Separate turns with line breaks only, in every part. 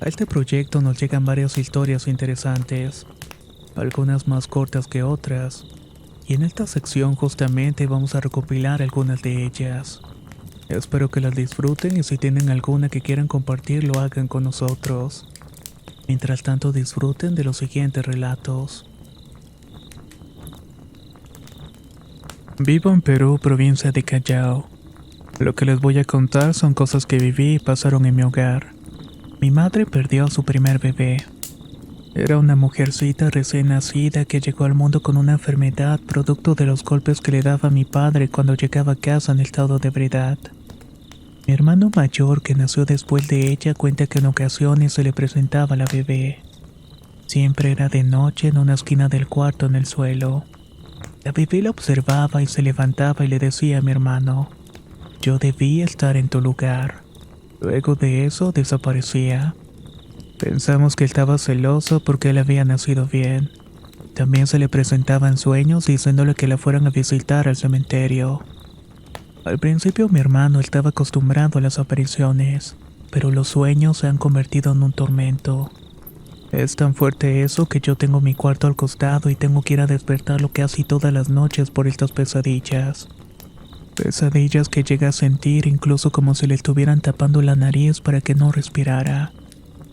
A este proyecto nos llegan varias historias interesantes, algunas más cortas que otras, y en esta sección justamente vamos a recopilar algunas de ellas. Espero que las disfruten y si tienen alguna que quieran compartir lo hagan con nosotros. Mientras tanto disfruten de los siguientes relatos. Vivo en Perú, provincia de Callao. Lo que les voy a contar son cosas que viví y pasaron en mi hogar. Mi madre perdió a su primer bebé. Era una mujercita recién nacida que llegó al mundo con una enfermedad producto de los golpes que le daba mi padre cuando llegaba a casa en estado de ebriedad. Mi hermano mayor, que nació después de ella, cuenta que en ocasiones se le presentaba la bebé. Siempre era de noche en una esquina del cuarto en el suelo. La bebé la observaba y se levantaba y le decía a mi hermano: "Yo debí estar en tu lugar". Luego de eso desaparecía. Pensamos que estaba celoso porque él había nacido bien. También se le presentaba en sueños diciéndole que la fueran a visitar al cementerio. Al principio mi hermano estaba acostumbrado a las apariciones, pero los sueños se han convertido en un tormento. Es tan fuerte eso que yo tengo mi cuarto al costado y tengo que ir a despertarlo casi todas las noches por estas pesadillas. Pesadillas que llega a sentir incluso como si le estuvieran tapando la nariz para que no respirara.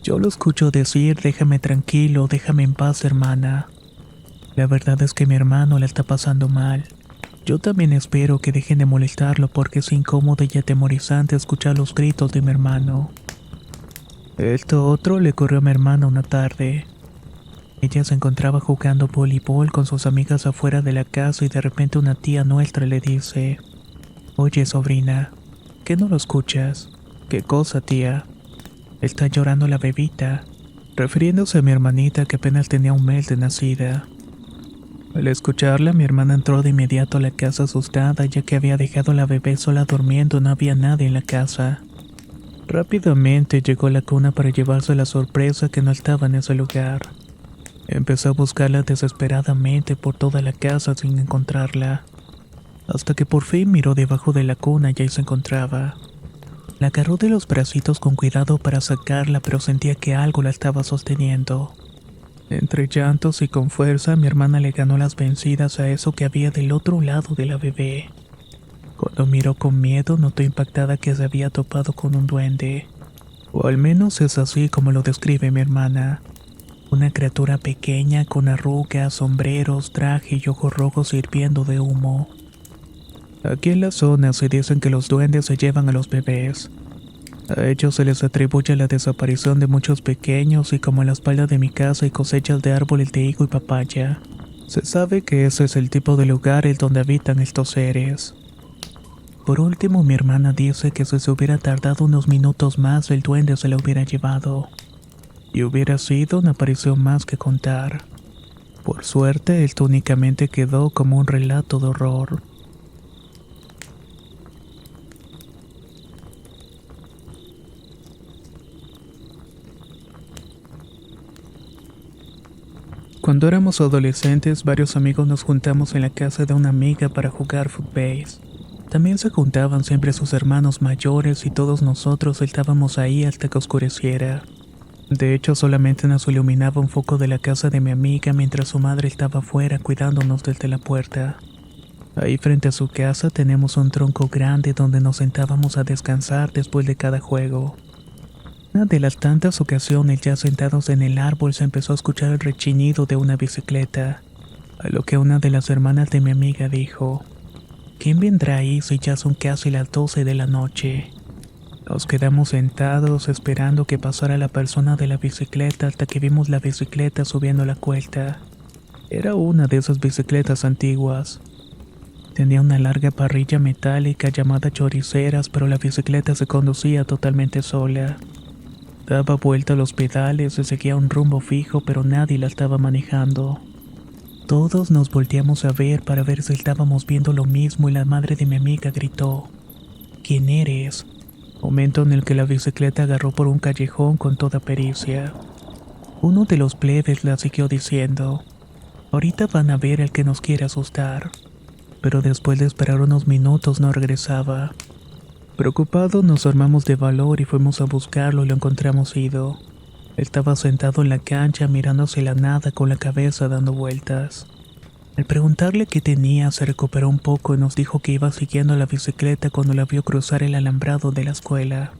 Yo lo escucho decir: "Déjame tranquilo, déjame en paz, hermana". La verdad es que mi hermano la está pasando mal. Yo también espero que dejen de molestarlo porque es incómodo y atemorizante escuchar los gritos de mi hermano. Esto otro le ocurrió a mi hermana una tarde. Ella se encontraba jugando voleibol con sus amigas afuera de la casa y de repente una tía nuestra le dice: "Oye, sobrina, ¿qué no lo escuchas?". "¿Qué cosa, tía?". "Está llorando la bebita", refiriéndose a mi hermanita que apenas tenía un mes de nacida. Al escucharla, mi hermana entró de inmediato a la casa asustada ya que había dejado a la bebé sola durmiendo, no había nadie en la casa. Rápidamente llegó a la cuna para llevarse la sorpresa que no estaba en ese lugar. Empezó a buscarla desesperadamente por toda la casa sin encontrarla, hasta que por fin miró debajo de la cuna y ahí se encontraba. La agarró de los bracitos con cuidado para sacarla, pero sentía que algo la estaba sosteniendo. Entre llantos y con fuerza, mi hermana le ganó las vencidas a eso que había del otro lado de la bebé. Cuando miró con miedo, notó impactada que se había topado con un duende. O al menos es así como lo describe mi hermana. Una criatura pequeña con arrugas, sombreros, traje y ojos rojos hirviendo de humo. Aquí en la zona se dicen que los duendes se llevan a los bebés. A ellos se les atribuye la desaparición de muchos pequeños y como en la espalda de mi casa hay cosechas de árboles de higo y papaya. Se sabe que ese es el tipo de lugares donde habitan estos seres. Por último, mi hermana dice que si se hubiera tardado unos minutos más el duende se la hubiera llevado. Y hubiera sido una aparición más que contar. Por suerte, esto únicamente quedó como un relato de horror. Cuando éramos adolescentes, varios amigos nos juntamos en la casa de una amiga para jugar footbase. También se juntaban siempre sus hermanos mayores y todos nosotros estábamos ahí hasta que oscureciera. De hecho, solamente nos iluminaba un foco de la casa de mi amiga mientras su madre estaba afuera cuidándonos desde la puerta. Ahí frente a su casa tenemos un tronco grande donde nos sentábamos a descansar después de cada juego. Una de las tantas ocasiones ya sentados en el árbol se empezó a escuchar el rechinido de una bicicleta, a lo que una de las hermanas de mi amiga dijo: "¿Quién vendrá ahí si ya son casi las 12 de la noche?". Nos quedamos sentados esperando que pasara la persona de la bicicleta hasta que vimos la bicicleta subiendo la cuesta. Era una de esas bicicletas antiguas. Tenía una larga parrilla metálica llamada choriceras, pero la bicicleta se conducía totalmente sola. Daba vuelta a los pedales y seguía un rumbo fijo, pero nadie la estaba manejando. Todos nos volteamos a ver si estábamos viendo lo mismo y la madre de mi amiga gritó: "¿Quién eres?". Momento en el que la bicicleta agarró por un callejón con toda pericia. Uno de los plebes la siguió diciendo: "Ahorita van a ver el que nos quiere asustar". Pero después de esperar unos minutos no regresaba. Preocupados nos armamos de valor y fuimos a buscarlo y lo encontramos ido. Él estaba sentado en la cancha mirando hacia la nada con la cabeza dando vueltas. Al preguntarle qué tenía, se recuperó un poco y nos dijo que iba siguiendo la bicicleta cuando la vio cruzar el alambrado de la escuela.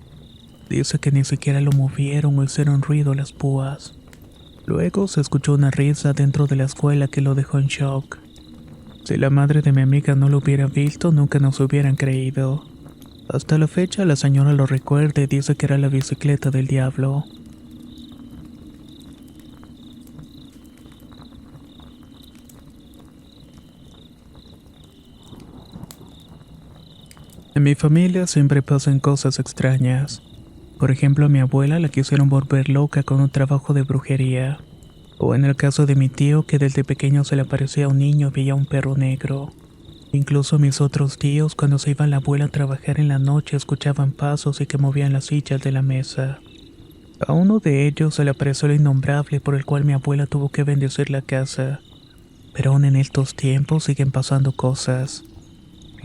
Dice que ni siquiera lo movieron o hicieron ruido las púas. Luego se escuchó una risa dentro de la escuela que lo dejó en shock. Si la madre de mi amiga no lo hubiera visto, nunca nos hubieran creído. Hasta la fecha la señora lo recuerda y dice que era la bicicleta del diablo. En mi familia siempre pasan cosas extrañas. Por ejemplo, a mi abuela la quisieron volver loca con un trabajo de brujería. O en el caso de mi tío, que desde pequeño se le aparecía un niño y veía un perro negro. Incluso mis otros tíos, cuando se iba la abuela a trabajar en la noche, escuchaban pasos y que movían las sillas de la mesa. A uno de ellos se le apareció lo innombrable por el cual mi abuela tuvo que bendecir la casa. Pero aún en estos tiempos siguen pasando cosas.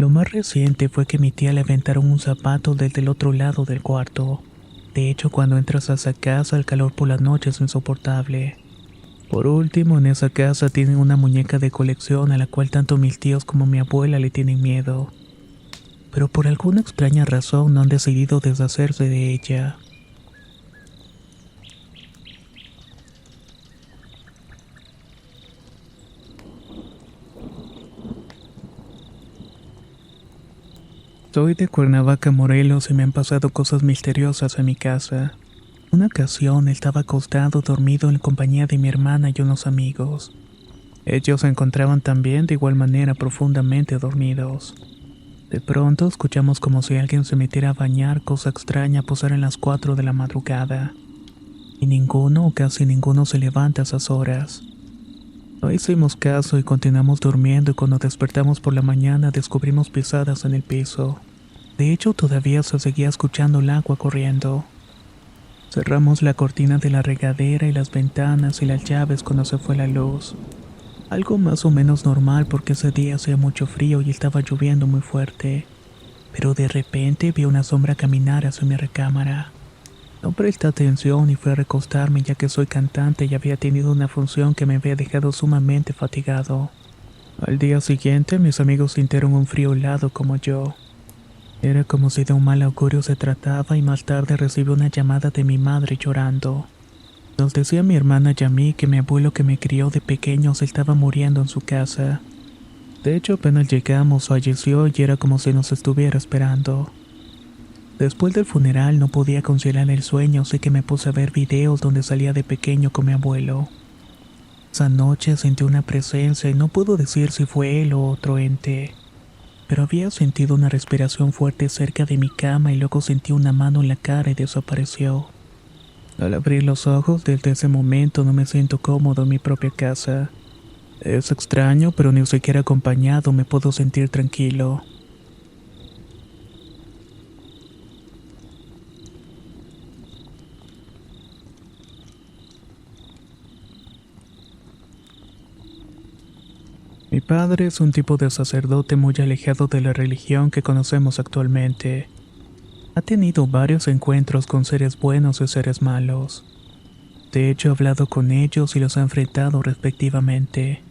Lo más reciente fue que mi tía le aventaron un zapato desde el otro lado del cuarto. De hecho, cuando entras a esa casa, el calor por la noche es insoportable. Por último, en esa casa tienen una muñeca de colección a la cual tanto mis tíos como mi abuela le tienen miedo. Pero por alguna extraña razón no han decidido deshacerse de ella. Soy de Cuernavaca, Morelos, y me han pasado cosas misteriosas en mi casa. Una ocasión estaba acostado dormido en compañía de mi hermana y unos amigos. Ellos se encontraban también de igual manera profundamente dormidos. De pronto escuchamos como si alguien se metiera a bañar, cosa extraña posar en las 4 de la madrugada. Y ninguno o casi ninguno se levanta a esas horas. No hicimos caso y continuamos durmiendo, y cuando despertamos por la mañana descubrimos pisadas en el piso. De hecho, todavía se seguía escuchando el agua corriendo. Cerramos la cortina de la regadera y las ventanas y las llaves cuando se fue la luz. Algo más o menos normal porque ese día hacía mucho frío y estaba lloviendo muy fuerte. Pero de repente vi una sombra caminar hacia mi recámara. No presté atención y fui a recostarme ya que soy cantante y había tenido una función que me había dejado sumamente fatigado. Al día siguiente mis amigos sintieron un frío helado como yo. Era como si de un mal augurio se trataba y más tarde recibí una llamada de mi madre llorando. Nos decía mi hermana y a mí que mi abuelo que me crió de pequeños estaba muriendo en su casa. De hecho apenas llegamos falleció y era como si nos estuviera esperando. Después del funeral no podía conciliar el sueño, así que me puse a ver videos donde salía de pequeño con mi abuelo. Esa noche sentí una presencia y no puedo decir si fue él o otro ente. Pero había sentido una respiración fuerte cerca de mi cama y luego sentí una mano en la cara y desapareció. Al abrir los ojos desde ese momento no me siento cómodo en mi propia casa. Es extraño, pero ni siquiera acompañado me puedo sentir tranquilo. Mi padre es un tipo de sacerdote muy alejado de la religión que conocemos actualmente. Ha tenido varios encuentros con seres buenos y seres malos. De hecho, he hablado con ellos y los he enfrentado respectivamente.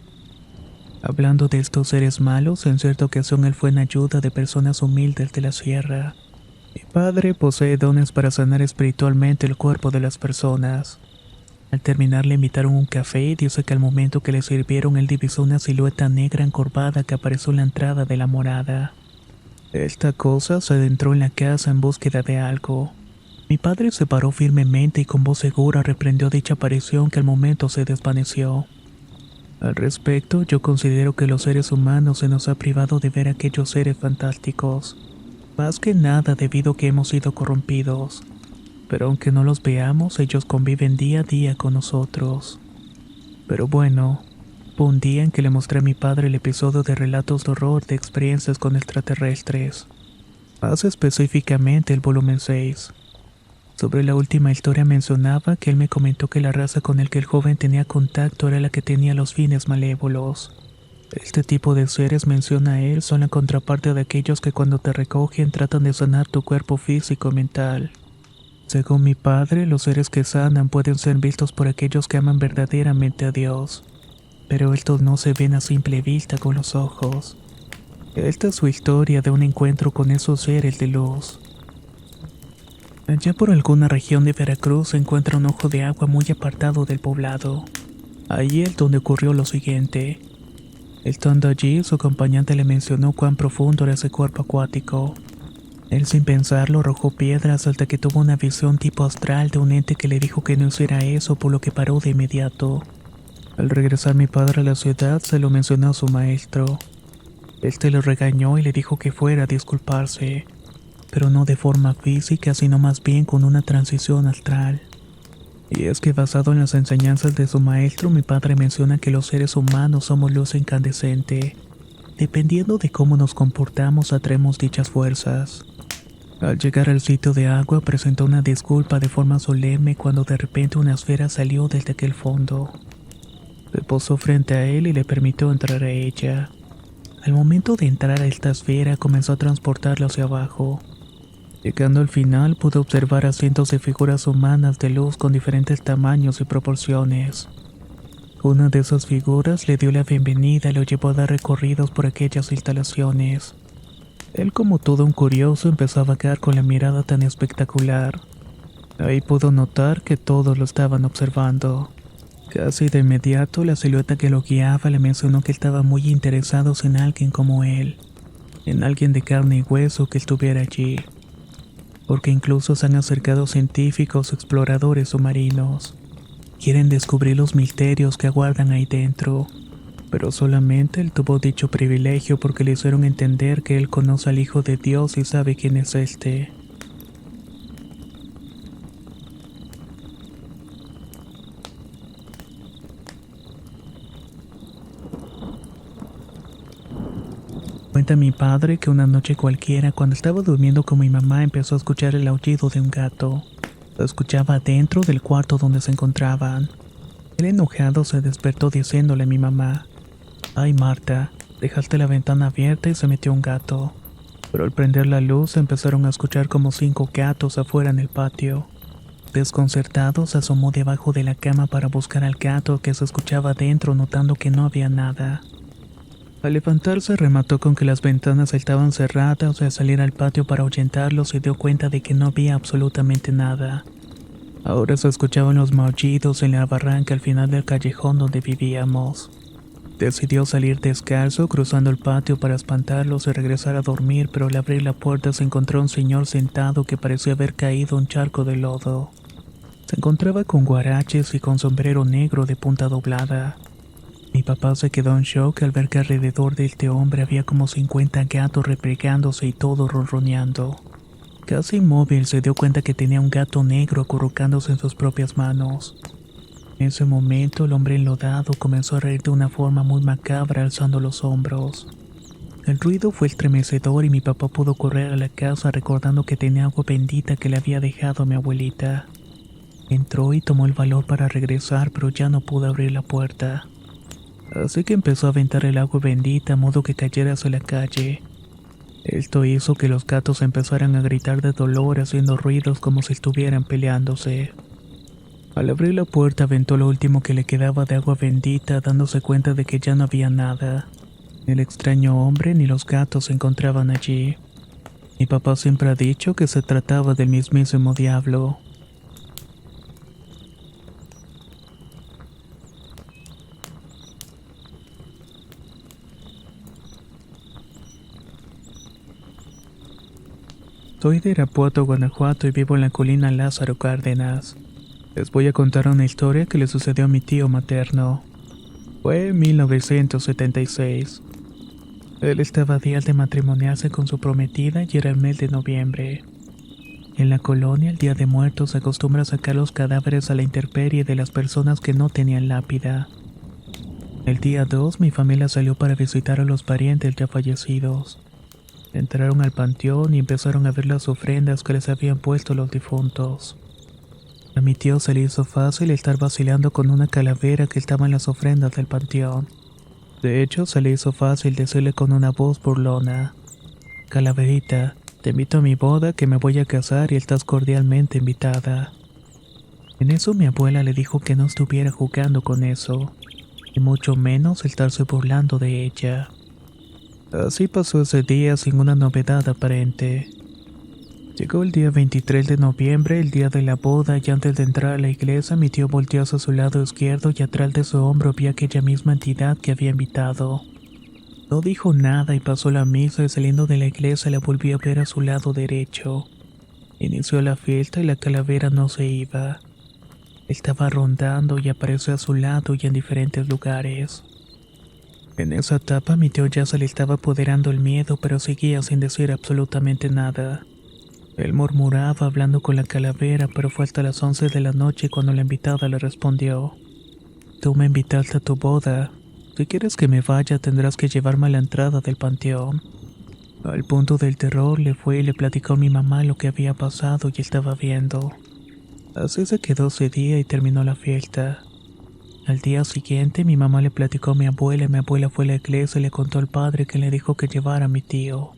Hablando de estos seres malos, en cierta ocasión él fue en ayuda de personas humildes de la sierra. Mi padre posee dones para sanar espiritualmente el cuerpo de las personas. Al terminar le invitaron un café y dice que al momento que le sirvieron él divisó una silueta negra encorvada que apareció en la entrada de la morada. Esta cosa se adentró en la casa en búsqueda de algo. Mi padre se paró firmemente y con voz segura reprendió dicha aparición que al momento se desvaneció. Al respecto, yo considero que los seres humanos se nos ha privado de ver a aquellos seres fantásticos. Más que nada debido a que hemos sido corrompidos. Pero aunque no los veamos, ellos conviven día a día con nosotros. Pero bueno, fue un día en que le mostré a mi padre el episodio de relatos de horror de experiencias con extraterrestres. Más específicamente el volumen 6. Sobre la última historia mencionaba que él me comentó que la raza con el que el joven tenía contacto era la que tenía los fines malévolos. Este tipo de seres, menciona él, son la contraparte de aquellos que cuando te recogen tratan de sanar tu cuerpo físico y mental. Según mi padre, los seres que sanan pueden ser vistos por aquellos que aman verdaderamente a Dios, pero estos no se ven a simple vista con los ojos. Esta es su historia de un encuentro con esos seres de luz. Allá por alguna región de Veracruz se encuentra un ojo de agua muy apartado del poblado. Ahí es donde ocurrió lo siguiente. Estando allí, su acompañante le mencionó cuán profundo era ese cuerpo acuático. Él sin pensarlo arrojó piedras hasta que tuvo una visión tipo astral de un ente que le dijo que no hiciera eso, por lo que paró de inmediato. Al regresar mi padre a la ciudad se lo mencionó a su maestro. Este le regañó y le dijo que fuera a disculparse, pero no de forma física, sino más bien con una transición astral. Y es que basado en las enseñanzas de su maestro, mi padre menciona que los seres humanos somos luz incandescente. Dependiendo de cómo nos comportamos, atraemos dichas fuerzas. Al llegar al sitio de agua, presentó una disculpa de forma solemne cuando de repente una esfera salió desde aquel fondo. Se posó frente a él y le permitió entrar a ella. Al momento de entrar a esta esfera, comenzó a transportarla hacia abajo. Llegando al final, pude observar a cientos de figuras humanas de luz con diferentes tamaños y proporciones. Una de esas figuras le dio la bienvenida y lo llevó a dar recorridos por aquellas instalaciones. Él, como todo un curioso, empezó a vagar con la mirada tan espectacular. Ahí pudo notar que todos lo estaban observando. Casi de inmediato, la silueta que lo guiaba le mencionó que estaba muy interesado en alguien como él, en alguien de carne y hueso que estuviera allí, porque incluso se han acercado científicos, exploradores submarinos. Quieren descubrir los misterios que aguardan ahí dentro, pero solamente él tuvo dicho privilegio porque le hicieron entender que él conoce al Hijo de Dios y sabe quién es este. Cuenta mi padre que una noche cualquiera, cuando estaba durmiendo con mi mamá, empezó a escuchar el aullido de un gato. Lo escuchaba dentro del cuarto donde se encontraban. Él, enojado, se despertó diciéndole a mi mamá: «Ay, Marta, dejaste la ventana abierta y se metió un gato». Pero al prender la luz empezaron a escuchar como 5 gatos afuera en el patio. Desconcertado, se asomó debajo de la cama para buscar al gato que se escuchaba dentro, notando que no había nada. Al levantarse, remató con que las ventanas estaban cerradas y al salir al patio para ahuyentarlos se dio cuenta de que no había absolutamente nada. Ahora se escuchaban los maullidos en la barranca al final del callejón donde vivíamos. Decidió salir descalzo, cruzando el patio para espantarlos y regresar a dormir, pero al abrir la puerta se encontró un señor sentado que parecía haber caído en un charco de lodo. Se encontraba con guaraches y con sombrero negro de punta doblada. Mi papá se quedó en shock al ver que alrededor de este hombre había como 50 gatos replegándose y todos ronroneando. Casi inmóvil, se dio cuenta que tenía un gato negro acurrucándose en sus propias manos. En ese momento, el hombre enlodado comenzó a reír de una forma muy macabra, alzando los hombros. El ruido fue estremecedor y mi papá pudo correr a la casa recordando que tenía agua bendita que le había dejado a mi abuelita. Entró y tomó el valor para regresar, pero ya no pudo abrir la puerta. Así que empezó a aventar el agua bendita a modo que cayera hacia la calle. Esto hizo que los gatos empezaran a gritar de dolor, haciendo ruidos como si estuvieran peleándose. Al abrir la puerta aventó lo último que le quedaba de agua bendita, dándose cuenta de que ya no había nada. Ni el extraño hombre ni los gatos se encontraban allí. Mi papá siempre ha dicho que se trataba del mismísimo diablo. Soy de Irapuato, Guanajuato y vivo en la colina Lázaro Cárdenas. Les voy a contar una historia que le sucedió a mi tío materno. Fue en 1976. Él estaba a días de matrimoniarse con su prometida y era el mes de noviembre. En la colonia, el Día de Muertos se acostumbra a sacar los cadáveres a la intemperie de las personas que no tenían lápida. El día 2, mi familia salió para visitar a los parientes ya fallecidos. Entraron al panteón y empezaron a ver las ofrendas que les habían puesto los difuntos. A mi tío se le hizo fácil estar vacilando con una calavera que estaba en las ofrendas del panteón. De hecho, se le hizo fácil decirle con una voz burlona: «Calaverita, Te invito a mi boda, que me voy a casar y estás cordialmente invitada. En eso mi abuela le dijo que no estuviera jugando con eso, y mucho menos estarse burlando de ella. Así pasó ese día sin una novedad aparente. Llegó el día 23 de noviembre, el día de la boda, y antes de entrar a la iglesia mi tío volteó hacia su lado izquierdo y atrás de su hombro vi aquella misma entidad que había invitado. No dijo nada y pasó la misa y saliendo de la iglesia la volví a ver a su lado derecho. Inició la fiesta y la calavera no se iba. Estaba rondando y apareció a su lado y en diferentes lugares. En esa etapa mi tío ya se le estaba apoderando el miedo, pero seguía sin decir absolutamente nada. Él murmuraba hablando con la calavera, pero fue hasta las 11 de la noche cuando la invitada le respondió: Tú me invitaste a tu boda. Si quieres que me vaya, tendrás que llevarme a la entrada del panteón. Al punto del terror le fue y le platicó a mi mamá lo que había pasado y estaba viendo. Así se quedó ese día y terminó la fiesta. Al día siguiente mi mamá le platicó a mi abuela y mi abuela fue a la iglesia y le contó al padre, que le dijo que llevara a mi tío.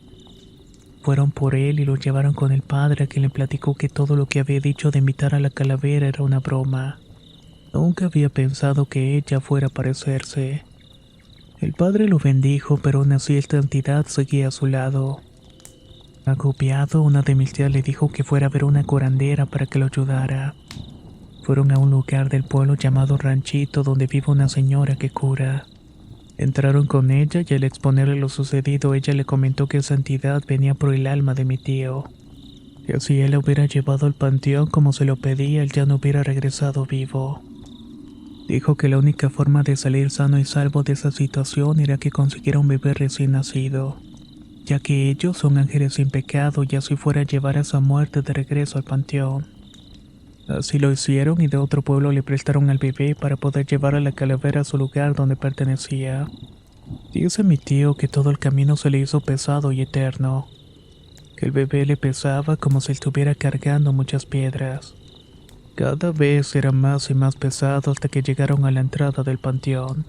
Fueron por él y lo llevaron con el padre, a quien le platicó que todo lo que había dicho de invitar a la calavera era una broma. Nunca había pensado que ella fuera a aparecerse. El padre lo bendijo, pero aún así esta entidad seguía a su lado. Agobiado, una de mis tías le dijo que fuera a ver una curandera para que lo ayudara. Fueron a un lugar del pueblo llamado Ranchito, donde vive una señora que cura. Entraron con ella y al exponerle lo sucedido, ella le comentó que esa entidad venía por el alma de mi tío. Que si él la hubiera llevado al panteón como se lo pedía, él ya no hubiera regresado vivo. Dijo que la única forma de salir sano y salvo de esa situación era que consiguiera un bebé recién nacido, ya que ellos son ángeles sin pecado y así fuera a llevar a su muerte de regreso al panteón. Así lo hicieron y de otro pueblo le prestaron al bebé para poder llevar a la calavera a su lugar donde pertenecía. Dice mi tío que todo el camino se le hizo pesado y eterno, que el bebé le pesaba como si estuviera cargando muchas piedras. Cada vez era más y más pesado hasta que llegaron a la entrada del panteón.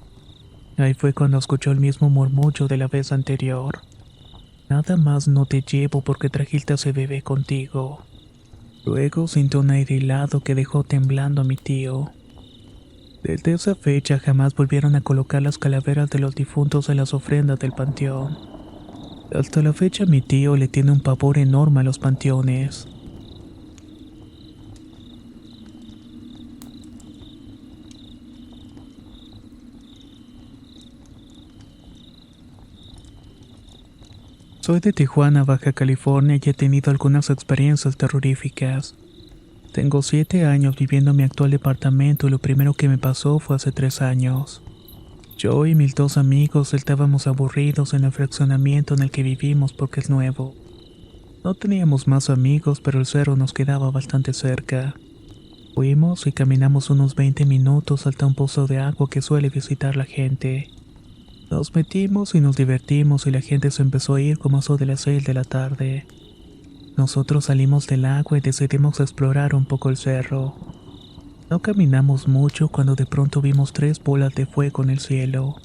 Ahí fue cuando escuchó el mismo murmullo de la vez anterior. Nada más no te llevo porque trajiste a ese bebé contigo. Luego sintió un aire helado que dejó temblando a mi tío. Desde esa fecha jamás volvieron a colocar las calaveras de los difuntos en las ofrendas del panteón. Hasta la fecha mi tío le tiene un pavor enorme a los panteones. Soy de Tijuana, Baja California, y he tenido algunas experiencias terroríficas. Tengo 7 años viviendo en mi actual departamento y lo primero que me pasó fue hace 3 años. Yo y mis 2 amigos estábamos aburridos en el fraccionamiento en el que vivimos porque es nuevo. No teníamos más amigos, pero el cerro nos quedaba bastante cerca. Fuimos y caminamos unos 20 minutos hasta un pozo de agua que suele visitar la gente. Nos metimos y nos divertimos y la gente se empezó a ir como a eso de las 6 de la tarde. Nosotros salimos del agua y decidimos explorar un poco el cerro. No caminamos mucho cuando de pronto vimos 3 bolas de fuego en el cielo.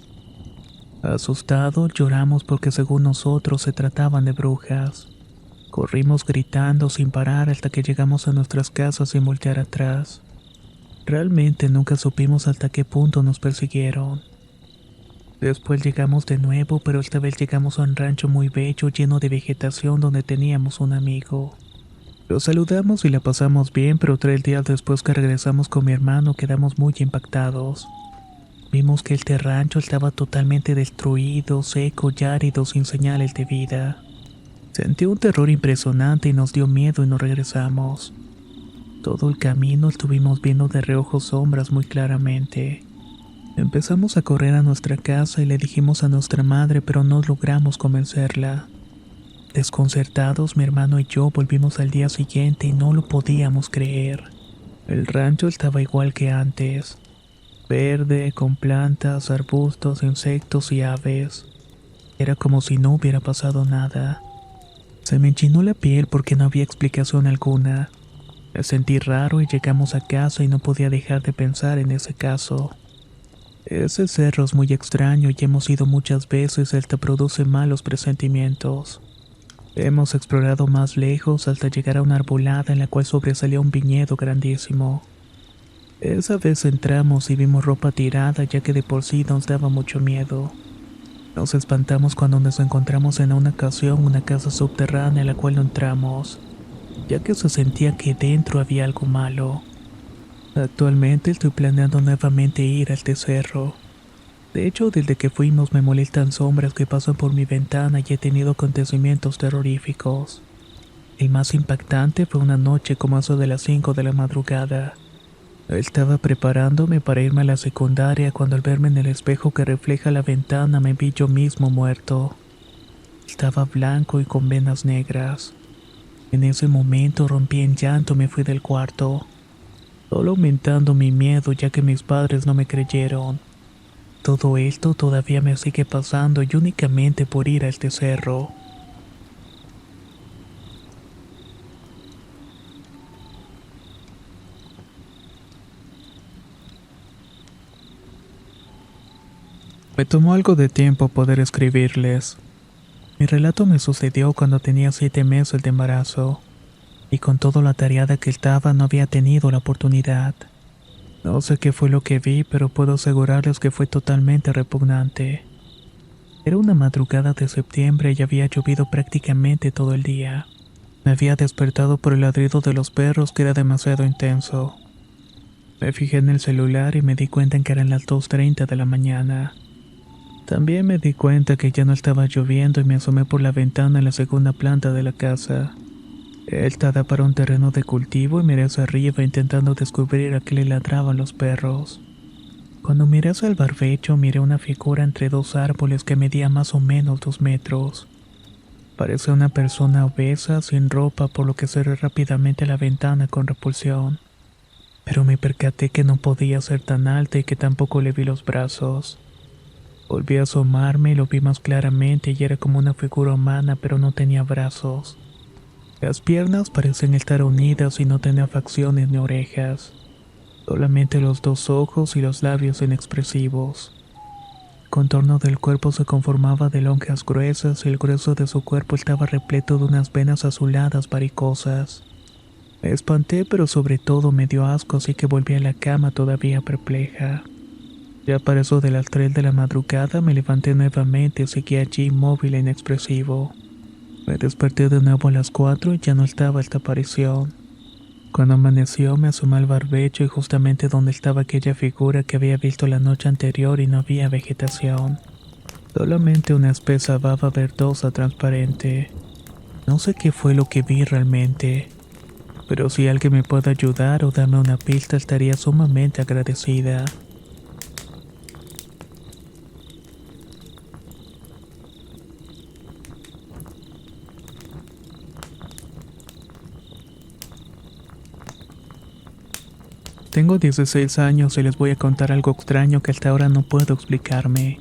Asustados lloramos porque según nosotros se trataban de brujas. Corrimos gritando sin parar hasta que llegamos a nuestras casas sin voltear atrás. Realmente nunca supimos hasta qué punto nos persiguieron. Después llegamos de nuevo, pero esta vez llegamos a un rancho muy bello lleno de vegetación donde teníamos un amigo. Lo saludamos y la pasamos bien, pero 3 días después que regresamos con mi hermano quedamos muy impactados. Vimos que este rancho estaba totalmente destruido, seco y árido sin señales de vida. Sentí un terror impresionante y nos dio miedo y nos regresamos. Todo el camino estuvimos viendo de reojo sombras muy claramente. Empezamos a correr a nuestra casa y le dijimos a nuestra madre, pero no logramos convencerla. Desconcertados, mi hermano y yo volvimos al día siguiente y no lo podíamos creer. El rancho estaba igual que antes, verde, con plantas, arbustos, insectos y aves. Era como si no hubiera pasado nada. Se me enchinó la piel porque no había explicación alguna. Me sentí raro y llegamos a casa y no podía dejar de pensar en ese caso. Ese cerro es muy extraño y hemos ido muchas veces y él te produce malos presentimientos. Hemos explorado más lejos hasta llegar a una arbolada en la cual sobresalía un viñedo grandísimo. Esa vez entramos y vimos ropa tirada ya que de por sí nos daba mucho miedo. Nos espantamos cuando nos encontramos en una ocasión una casa subterránea a la cual no entramos, ya que se sentía que dentro había algo malo. Actualmente estoy planeando nuevamente ir a este cerro. De hecho, desde que fuimos me molestan sombras que pasan por mi ventana y he tenido acontecimientos terroríficos. El más impactante fue una noche como a eso de las 5 de la madrugada. Estaba preparándome para irme a la secundaria cuando al verme en el espejo que refleja la ventana me vi yo mismo muerto. Estaba blanco y con venas negras. En ese momento rompí en llanto y me fui del cuarto, solo aumentando mi miedo ya que mis padres no me creyeron. Todo esto todavía me sigue pasando y únicamente por ir a este cerro. Me tomó algo de tiempo poder escribirles. Mi relato me sucedió cuando tenía 7 meses de embarazo, y con todo lo atareada que estaba no había tenido la oportunidad. No sé qué fue lo que vi, pero puedo asegurarles que fue totalmente repugnante. Era una madrugada de septiembre y había llovido prácticamente todo el día. Me había despertado por el ladrido de los perros que era demasiado intenso. Me fijé en el celular y me di cuenta en que eran las 2:30 de la mañana. También me di cuenta que ya no estaba lloviendo y me asomé por la ventana en la segunda planta de la casa. Esta da para un terreno de cultivo y miré hacia arriba intentando descubrir a qué le ladraban los perros. Cuando miré hacia el barbecho miré una figura entre dos árboles que medía más o menos 2 metros. Parecía una persona obesa, sin ropa, por lo que cerré rápidamente la ventana con repulsión. Pero me percaté que no podía ser tan alta y que tampoco le vi los brazos. Volví a asomarme y lo vi más claramente y era como una figura humana, pero no tenía brazos. Las piernas parecían estar unidas y no tenía facciones ni orejas. Solamente los 2 ojos y los labios inexpresivos. El contorno del cuerpo se conformaba de lonjas gruesas y el grueso de su cuerpo estaba repleto de unas venas azuladas varicosas. Me espanté, pero sobre todo me dio asco, así que volví a la cama todavía perpleja. Ya para eso de las 3 de la madrugada me levanté nuevamente y seguí allí inmóvil e inexpresivo. Me desperté de nuevo a las 4 y ya no estaba esta aparición. Cuando amaneció me asomé al barbecho y justamente donde estaba aquella figura que había visto la noche anterior y no había vegetación. Solamente una espesa baba verdosa transparente. No sé qué fue lo que vi realmente, pero si alguien me puede ayudar o darme una pista estaría sumamente agradecida. Tengo 16 años y les voy a contar algo extraño que hasta ahora no puedo explicarme.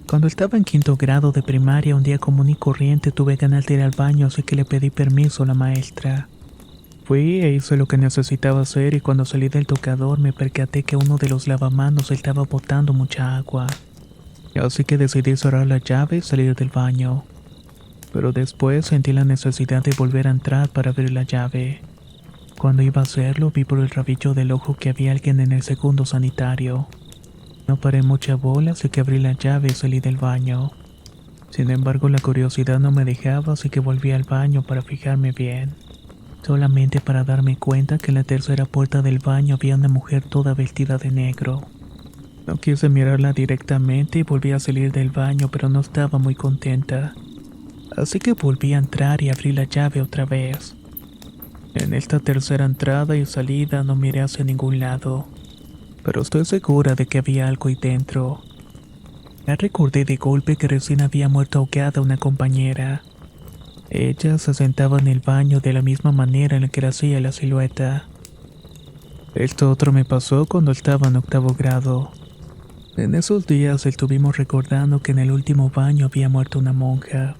Cuando estaba en 5º grado de primaria, un día común y corriente tuve ganas de ir al baño, así que le pedí permiso a la maestra. Fui e hice lo que necesitaba hacer y cuando salí del tocador me percaté que uno de los lavamanos estaba botando mucha agua. Así que decidí cerrar la llave y salir del baño. Pero después sentí la necesidad de volver a entrar para abrir la llave. Cuando iba a hacerlo, vi por el rabillo del ojo que había alguien en el segundo sanitario. No paré mucha bola, así que abrí la llave y salí del baño. Sin embargo, la curiosidad no me dejaba, así que volví al baño para fijarme bien. Solamente para darme cuenta que en la tercera puerta del baño había una mujer toda vestida de negro. No quise mirarla directamente y volví a salir del baño, pero no estaba muy contenta. Así que volví a entrar y abrí la llave otra vez. En esta tercera entrada y salida no miré hacia ningún lado, pero estoy segura de que había algo ahí dentro. Ya recordé de golpe que recién había muerto ahogada una compañera. Ella se sentaba en el baño de la misma manera en la que la hacía la silueta. Esto otro me pasó cuando estaba en 8º grado. En esos días estuvimos recordando que en el último baño había muerto una monja.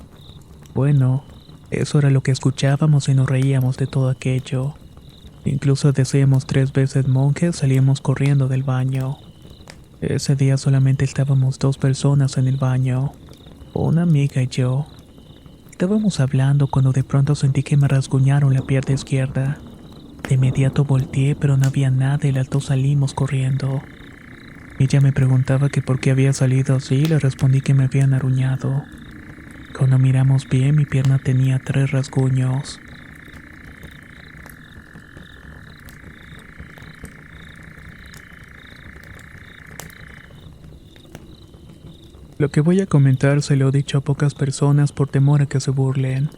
Bueno, eso era lo que escuchábamos y nos reíamos de todo aquello. Incluso decíamos 3 veces monje, salíamos corriendo del baño. Ese día solamente estábamos 2 personas en el baño, una amiga y yo. Estábamos hablando cuando de pronto sentí que me rasguñaron la pierna izquierda. De inmediato volteé, pero no había nada y las dos salimos corriendo. Ella me preguntaba que por qué había salido así y le respondí que me habían aruñado. Cuando miramos bien, mi pierna tenía 3 rasguños. Lo que voy a comentar se lo he dicho a pocas personas por temor a que se burlen.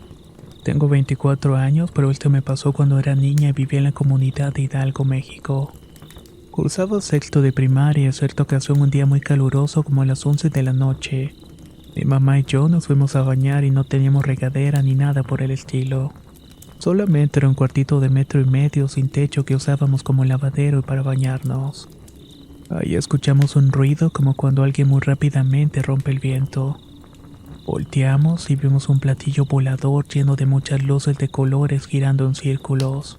Tengo 24 años, pero esto me pasó cuando era niña y vivía en la comunidad de Hidalgo, México. Cursaba sexto de primaria y en cierta ocasión un día muy caluroso como a las 11 de la noche. Mi mamá y yo nos fuimos a bañar y no teníamos regadera ni nada por el estilo. Solamente era un cuartito de 1,5 m sin techo que usábamos como lavadero y para bañarnos. Ahí escuchamos un ruido como cuando alguien muy rápidamente rompe el viento. Volteamos y vimos un platillo volador lleno de muchas luces de colores girando en círculos.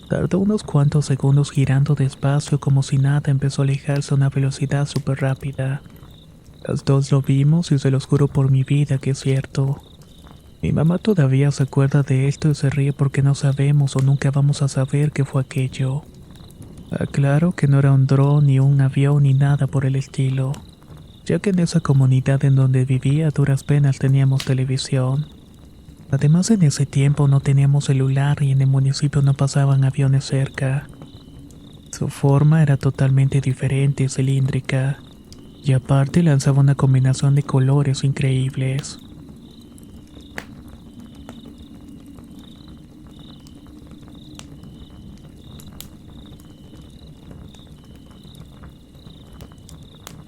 Tardó unos cuantos segundos girando despacio como si nada empezó a alejarse a una velocidad súper rápida. Las dos lo vimos y se los juro por mi vida que es cierto. Mi mamá todavía se acuerda de esto y se ríe porque no sabemos o nunca vamos a saber qué fue aquello. Aclaro que no era un dron ni un avión ni nada por el estilo, ya que en esa comunidad en donde vivía a duras penas teníamos televisión. Además en ese tiempo no teníamos celular y en el municipio no pasaban aviones cerca. Su forma era totalmente diferente y cilíndrica, y aparte lanzaba una combinación de colores increíbles.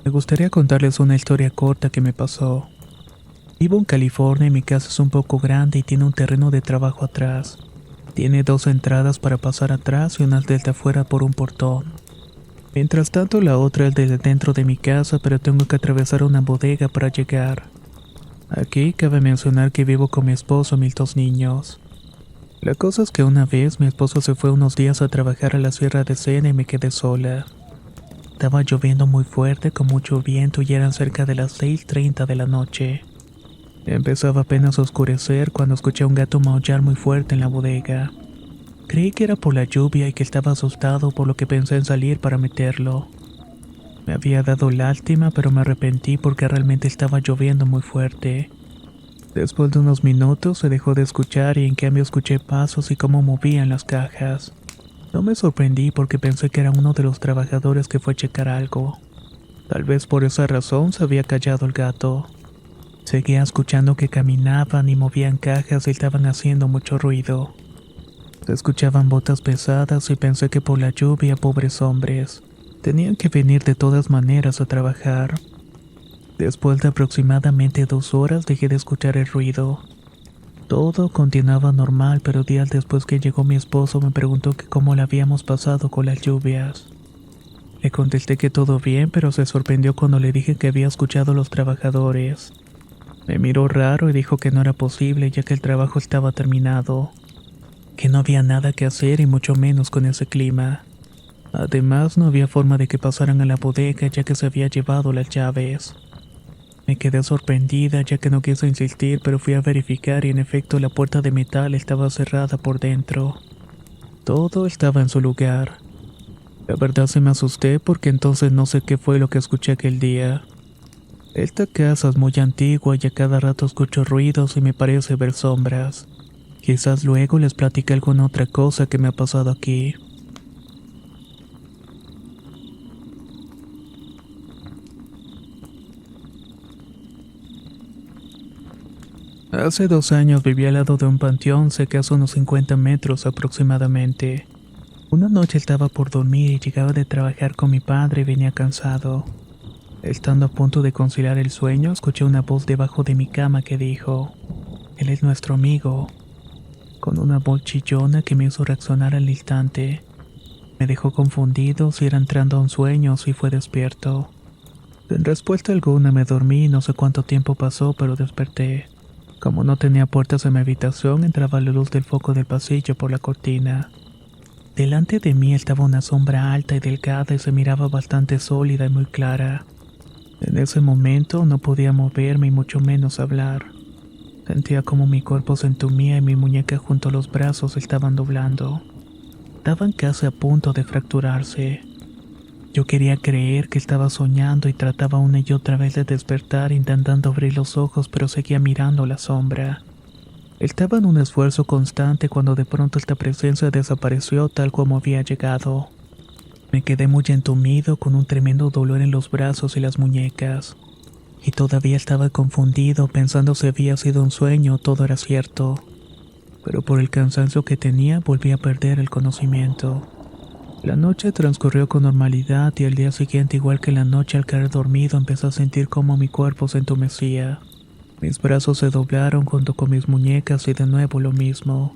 Me gustaría contarles una historia corta que me pasó. Vivo en California y mi casa es un poco grande y tiene un terreno de trabajo atrás. Tiene 2 entradas para pasar atrás y una desde afuera por un portón. Mientras tanto la otra es desde dentro de mi casa, pero tengo que atravesar una bodega para llegar. Aquí cabe mencionar que vivo con mi esposo y mis 2 niños. La cosa es que una vez mi esposo se fue unos días a trabajar a la Sierra de Cena y me quedé sola. Estaba lloviendo muy fuerte con mucho viento y eran cerca de las 6:30 de la noche. Empezaba apenas a oscurecer cuando escuché a un gato maullar muy fuerte en la bodega. Creí que era por la lluvia y que estaba asustado, por lo que pensé en salir para meterlo. Me había dado lástima, pero me arrepentí porque realmente estaba lloviendo muy fuerte. Después de unos minutos se dejó de escuchar y en cambio escuché pasos y cómo movían las cajas. No me sorprendí porque pensé que era uno de los trabajadores que fue a checar algo. Tal vez por esa razón se había callado el gato. Seguía escuchando que caminaban y movían cajas y estaban haciendo mucho ruido. Se escuchaban botas pesadas y pensé que por la lluvia, pobres hombres, tenían que venir de todas maneras a trabajar. Después de aproximadamente 2 horas dejé de escuchar el ruido. Todo continuaba normal, pero días después que llegó mi esposo me preguntó que cómo la habíamos pasado con las lluvias. Le contesté que todo bien, pero se sorprendió cuando le dije que había escuchado a los trabajadores. Me miró raro y dijo que no era posible ya que el trabajo estaba terminado, que no había nada que hacer y mucho menos con ese clima. Además, no había forma de que pasaran a la bodega ya que se había llevado las llaves. Me quedé sorprendida ya que no quise insistir, pero fui a verificar y en efecto la puerta de metal estaba cerrada por dentro. Todo estaba en su lugar. La verdad se me asusté porque entonces no sé qué fue lo que escuché aquel día. Esta casa es muy antigua y a cada rato escucho ruidos y me parece ver sombras. Quizás luego les platique alguna otra cosa que me ha pasado aquí. Hace 2 años vivía al lado de un panteón, cerca a unos 50 metros aproximadamente. Una noche estaba por dormir y llegaba de trabajar con mi padre y venía cansado. Estando a punto de conciliar el sueño, escuché una voz debajo de mi cama que dijo: «Él es nuestro amigo», con una voz chillona que me hizo reaccionar al instante. Me dejó confundido si era entrando a un sueño o si fue despierto. Sin respuesta alguna me dormí y no sé cuánto tiempo pasó, pero desperté. Como no tenía puertas en mi habitación, entraba la luz del foco del pasillo por la cortina. Delante de mí estaba una sombra alta y delgada y se miraba bastante sólida y muy clara. En ese momento no podía moverme y mucho menos hablar. Sentía como mi cuerpo se entumía y mi muñeca junto a los brazos se estaban doblando. Estaban casi a punto de fracturarse. Yo quería creer que estaba soñando y trataba una y otra vez de despertar intentando abrir los ojos, pero seguía mirando la sombra. Estaba en un esfuerzo constante cuando de pronto esta presencia desapareció tal como había llegado. Me quedé muy entumido con un tremendo dolor en los brazos y las muñecas. Y todavía estaba confundido pensando si había sido un sueño o todo era cierto. Pero por el cansancio que tenía volví a perder el conocimiento. La noche transcurrió con normalidad y al día siguiente, igual que la noche al caer dormido, empecé a sentir cómo mi cuerpo se entumecía. Mis brazos se doblaron junto con mis muñecas y de nuevo lo mismo.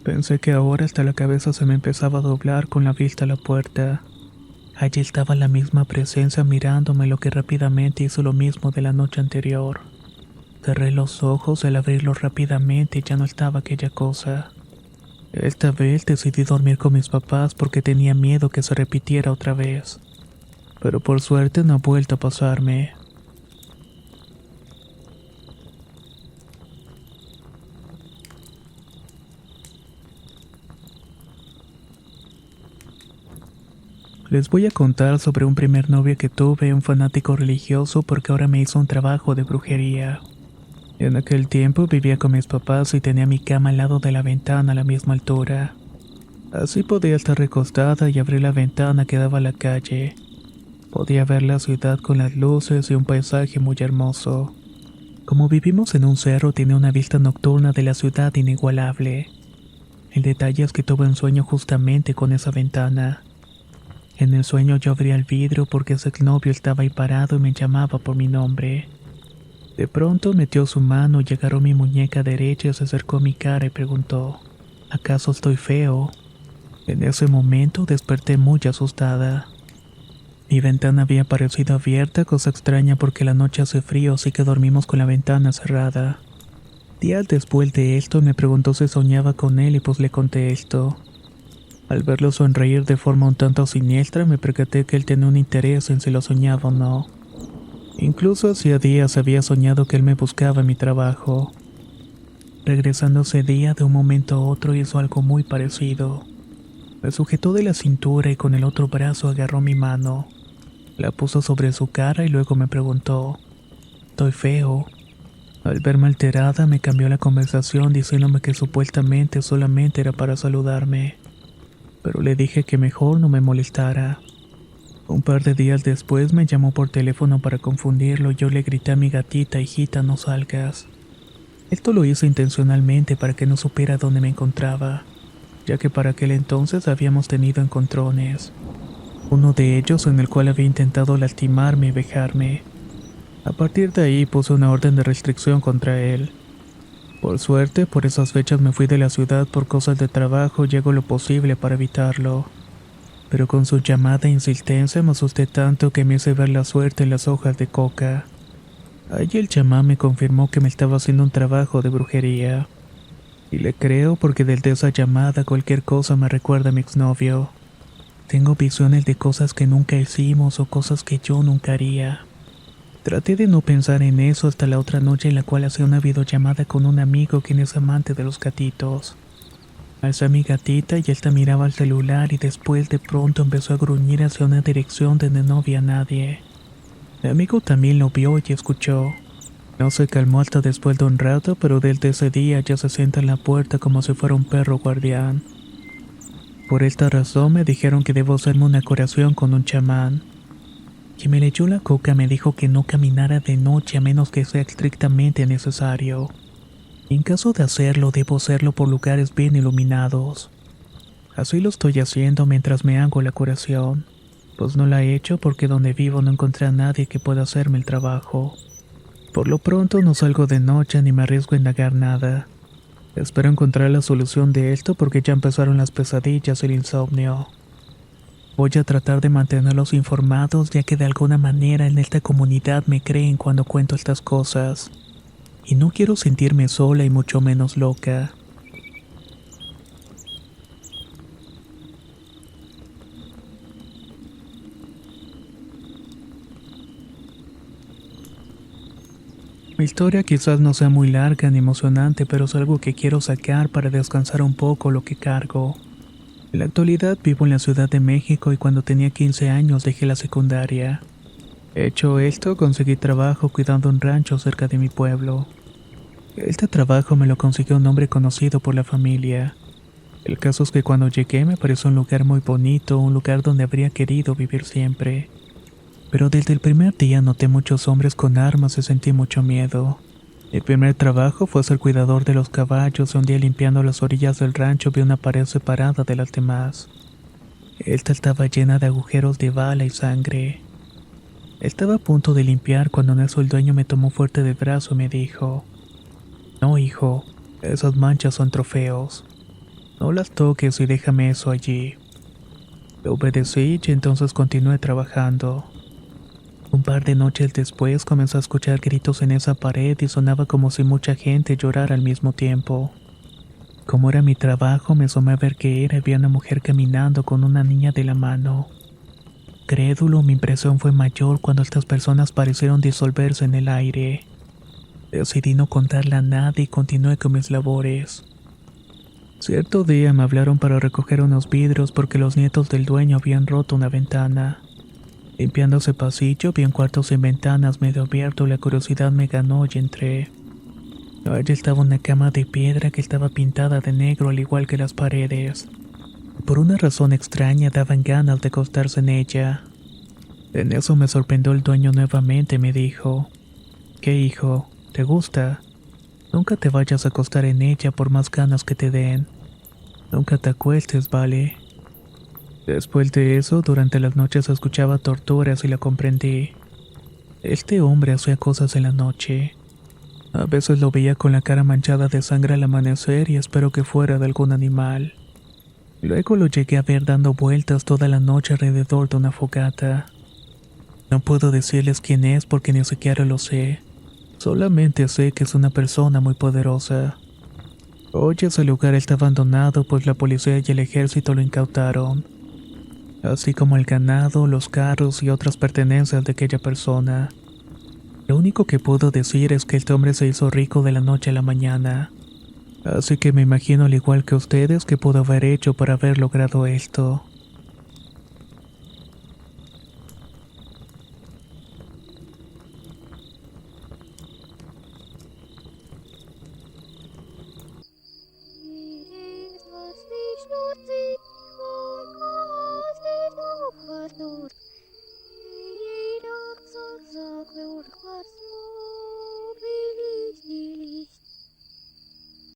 Pensé que ahora hasta la cabeza se me empezaba a doblar con la vista a la puerta. Allí estaba la misma presencia mirándome, lo que rápidamente hizo lo mismo de la noche anterior. Cerré los ojos al abrirlos rápidamente y ya no estaba aquella cosa. Esta vez decidí dormir con mis papás porque tenía miedo que se repitiera otra vez. Pero por suerte no ha vuelto a pasarme. Les voy a contar sobre un primer novio que tuve, un fanático religioso porque ahora me hizo un trabajo de brujería. En aquel tiempo vivía con mis papás y tenía mi cama al lado de la ventana a la misma altura. Así podía estar recostada y abrir la ventana que daba a la calle. Podía ver la ciudad con las luces y un paisaje muy hermoso. Como vivimos en un cerro, tenía una vista nocturna de la ciudad inigualable. El detalle es que tuve un sueño justamente con esa ventana. En el sueño yo abría el vidrio porque ese exnovio estaba ahí parado y me llamaba por mi nombre. De pronto metió su mano y agarró mi muñeca derecha y se acercó a mi cara y preguntó, ¿acaso estoy feo? En ese momento desperté muy asustada. Mi ventana había parecido abierta, cosa extraña porque la noche hace frío, así que dormimos con la ventana cerrada. Días después de esto me preguntó si soñaba con él y pues le conté esto. Al verlo sonreír de forma un tanto siniestra, me percaté que él tenía un interés en si lo soñaba o no. Incluso hacía días había soñado que él me buscaba en mi trabajo. Regresando ese día, de un momento a otro hizo algo muy parecido. Me sujetó de la cintura y con el otro brazo agarró mi mano. La puso sobre su cara y luego me preguntó, ¿estoy feo? Al verme alterada me cambió la conversación diciéndome que supuestamente solamente era para saludarme. Pero le dije que mejor no me molestara. Un par de días después me llamó por teléfono para confundirlo y yo le grité a mi gatita, hijita, no salgas. Esto lo hice intencionalmente para que no supiera dónde me encontraba, ya que para aquel entonces habíamos tenido encontrones. Uno de ellos en el cual había intentado lastimarme y vejarme. A partir de ahí puse una orden de restricción contra él. Por suerte, por esas fechas me fui de la ciudad por cosas de trabajo y hago lo posible para evitarlo. Pero con su llamada e insistencia me asusté tanto que me hice ver la suerte en las hojas de coca. Allí el chamán me confirmó que me estaba haciendo un trabajo de brujería. Y le creo porque desde esa llamada cualquier cosa me recuerda a mi exnovio. Tengo visiones de cosas que nunca hicimos o cosas que yo nunca haría. Traté de no pensar en eso hasta la otra noche en la cual hacía una videollamada con un amigo quien es amante de los gatitos. Alzé a mi gatita y esta miraba al celular y después de pronto empezó a gruñir hacia una dirección donde no había nadie. Mi amigo también lo vio y escuchó. No se calmó hasta después de un rato, pero desde ese día ya se sienta en la puerta como si fuera un perro guardián. Por esta razón me dijeron que debo hacerme una curación con un chamán. Quien me leyó la coca me dijo que no caminara de noche a menos que sea estrictamente necesario. En caso de hacerlo, debo hacerlo por lugares bien iluminados. Así lo estoy haciendo mientras me hago la curación, pues no la he hecho porque donde vivo no encontré a nadie que pueda hacerme el trabajo. Por lo pronto no salgo de noche ni me arriesgo a indagar nada. Espero encontrar la solución de esto porque ya empezaron las pesadillas y el insomnio. Voy a tratar de mantenerlos informados ya que de alguna manera en esta comunidad me creen cuando cuento estas cosas. Y no quiero sentirme sola y mucho menos loca. Mi historia quizás no sea muy larga ni emocionante, pero es algo que quiero sacar para descansar un poco lo que cargo. En la actualidad vivo en la Ciudad de México y cuando tenía 15 años dejé la secundaria. Hecho esto, conseguí trabajo cuidando un rancho cerca de mi pueblo. Este trabajo me lo consiguió un hombre conocido por la familia. El caso es que cuando llegué me pareció un lugar muy bonito, un lugar donde habría querido vivir siempre. Pero desde el primer día noté muchos hombres con armas y sentí mucho miedo. Mi primer trabajo fue ser cuidador de los caballos y un día limpiando las orillas del rancho vi una pared separada de las demás. Esta estaba llena de agujeros de bala y sangre. Estaba a punto de limpiar cuando en eso el dueño me tomó fuerte de brazo y me dijo: "No, hijo, esas manchas son trofeos. No las toques y déjame eso allí". Le obedecí y entonces continué trabajando. Un par de noches después comenzó a escuchar gritos en esa pared y sonaba como si mucha gente llorara al mismo tiempo. Como era mi trabajo, me asomé a ver qué era y vi a una mujer caminando con una niña de la mano. Crédulo, mi impresión fue mayor cuando estas personas parecieron disolverse en el aire. Decidí no contarle a nadie y continué con mis labores. Cierto día me hablaron para recoger unos vidrios porque los nietos del dueño habían roto una ventana. Limpiando ese pasillo vi un cuarto sin ventanas medio abierto y la curiosidad me ganó y entré. Allí estaba una cama de piedra que estaba pintada de negro al igual que las paredes. Por una razón extraña daban ganas de acostarse en ella. En eso me sorprendió el dueño nuevamente y me dijo: "¿Qué, hijo? ¿Te gusta? Nunca te vayas a acostar en ella por más ganas que te den. Nunca te acuestes, ¿vale?". Después de eso, durante las noches escuchaba torturas y la comprendí. Este hombre hacía cosas en la noche. A veces lo veía con la cara manchada de sangre al amanecer y espero que fuera de algún animal. Luego lo llegué a ver dando vueltas toda la noche alrededor de una fogata. No puedo decirles quién es porque ni siquiera lo sé. Solamente sé que es una persona muy poderosa. Hoy ese lugar está abandonado pues la policía y el ejército lo incautaron, así como el ganado, los carros y otras pertenencias de aquella persona. Lo único que puedo decir es que este hombre se hizo rico de la noche a la mañana. Así que me imagino al igual que ustedes que pudo haber hecho para haber logrado esto.